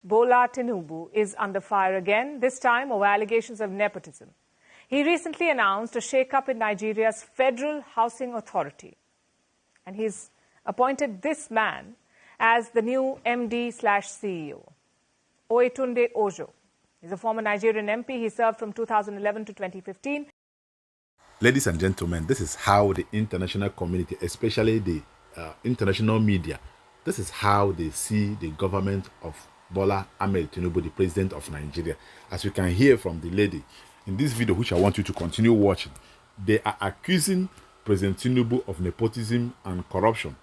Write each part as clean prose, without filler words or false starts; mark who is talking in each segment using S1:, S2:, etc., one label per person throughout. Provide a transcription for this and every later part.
S1: Bola Tinubu is under fire again, this time over allegations of nepotism. He recently announced a shake-up in Nigeria's Federal Housing Authority. And he's appointed this man as the new MD/CEO, Oyetunde Ojo. He's a former Nigerian MP. He served from 2011 to 2015.
S2: Ladies and gentlemen, this is how the international community, especially the international media, this is how they see the government of Bola Ahmed Tinubu, the president of Nigeria. As you can hear from the lady in this video, which I want you to continue watching, they are accusing President Tinubu of nepotism and corruption.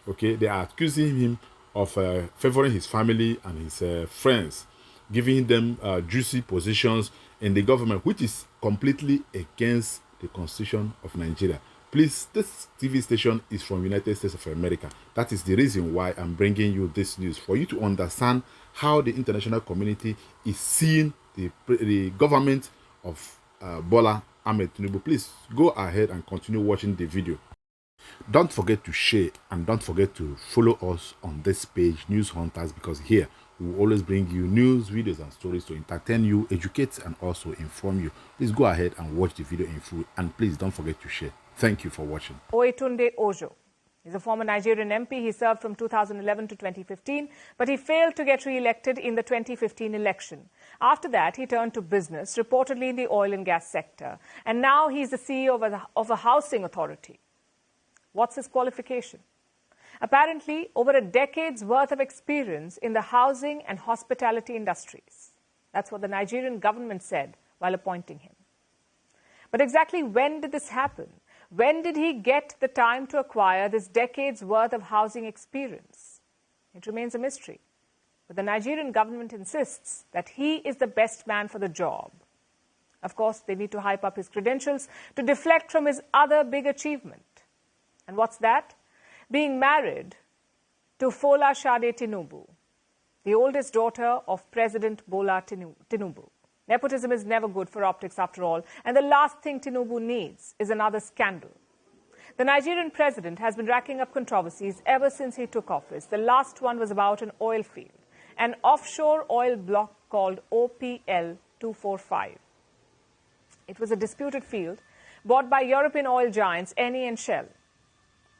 S2: Okay, they are accusing him of favoring his family and his friends, giving them juicy positions in the government, which is completely against the Constitution of Nigeria. Please, this TV station is from United States of America. That is the reason why I'm bringing you this news, for you to understand how the international community is seeing the government of Bola Ahmed Tinubu. Please go ahead and continue watching the video. Don't forget to share and don't forget to follow us on this page, News Hunters, because here we will always bring you news, videos and stories to entertain you, educate and also inform you. Please go ahead and watch the video in full, and please don't forget to share. Thank you for watching.
S1: Oyetunde Ojo. He's a former Nigerian MP. He served from 2011 to 2015, but he failed to get re-elected in the 2015 election. After that, he turned to business, reportedly in the oil and gas sector. And now he's the CEO of a housing authority. What's his qualification? Apparently, over a decade's worth of experience in the housing and hospitality industries. That's what the Nigerian government said while appointing him. But exactly when did this happen? When did he get the time to acquire this decade's worth of housing experience? It remains a mystery. But the Nigerian government insists that he is the best man for the job. Of course, they need to hype up his credentials to deflect from his other big achievement. And what's that? Being married to Fola Shade Tinubu, the oldest daughter of President Bola Tinubu. Nepotism is never good for optics after all, and the last thing Tinubu needs is another scandal. The Nigerian president has been racking up controversies ever since he took office. The last one was about an oil field, an offshore oil block called OPL 245. It was a disputed field bought by European oil giants Eni and Shell.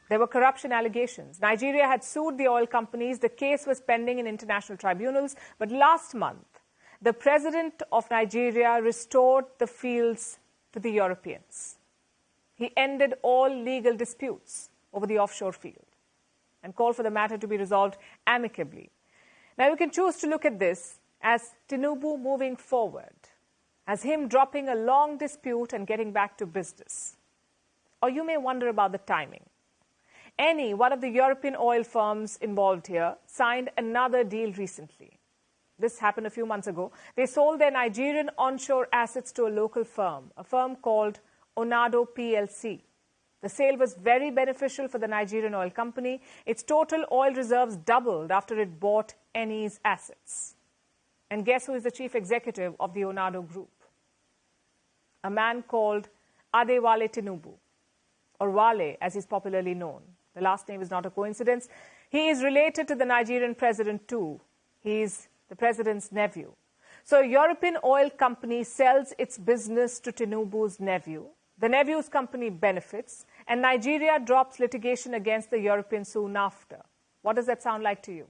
S1: There were corruption allegations. Nigeria had sued the oil companies. The case was pending in international tribunals. But last month, the president of Nigeria restored the fields to the Europeans. He ended all legal disputes over the offshore field and called for the matter to be resolved amicably. Now, you can choose to look at this as Tinubu moving forward, as him dropping a long dispute and getting back to business. Or you may wonder about the timing. Eni, one of the European oil firms involved here, signed another deal recently. This happened a few months ago. They sold their Nigerian onshore assets to a local firm, a firm called Onado PLC. The sale was very beneficial for the Nigerian oil company. Its total oil reserves doubled after it bought Eni's assets. And guess who is the chief executive of the Onado group? A man called Adewale Tinubu, or Wale as he's popularly known. The last name is not a coincidence. He is related to the Nigerian president too. He's the president's nephew. So a European oil company sells its business to Tinubu's nephew. The nephew's company benefits, and Nigeria drops litigation against the Europeans soon after. What does that sound like to you?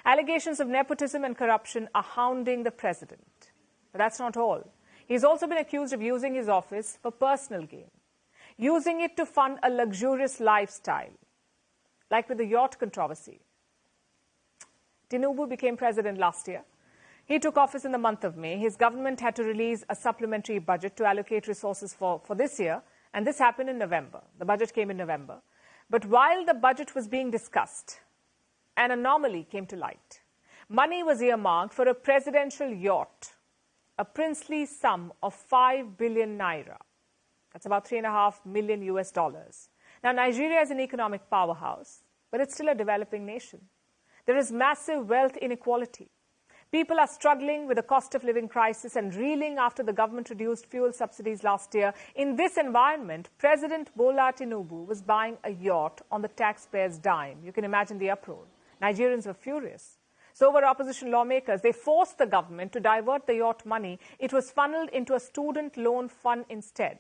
S1: Allegations of nepotism and corruption are hounding the president. But that's not all. He's also been accused of using his office for personal gain, using it to fund a luxurious lifestyle, like with the yacht controversy. Tinubu became president last year. He took office in the month of May. His government had to release a supplementary budget to allocate resources for this year, and this happened in November. The budget came in November. But while the budget was being discussed, an anomaly came to light. Money was earmarked for a presidential yacht, a princely sum of 5 billion naira. That's about $3.5 million US. Now, Nigeria is an economic powerhouse, but it's still a developing nation. There is massive wealth inequality. People are struggling with the cost of living crisis and reeling after the government reduced fuel subsidies last year. In this environment, President Bola Tinubu was buying a yacht on the taxpayers' dime. You can imagine the uproar. Nigerians were furious. So were opposition lawmakers. They forced the government to divert the yacht money. It was funneled into a student loan fund instead.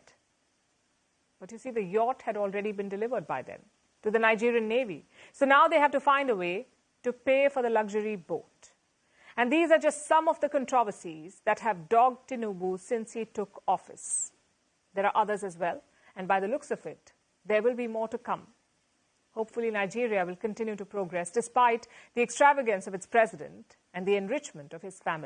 S1: But you see, the yacht had already been delivered by then to the Nigerian Navy. So now they have to find a way to pay for the luxury boat. And these are just some of the controversies that have dogged Tinubu since he took office. There are others as well, and by the looks of it, there will be more to come. Hopefully, Nigeria will continue to progress despite the extravagance of its president and the enrichment of his family.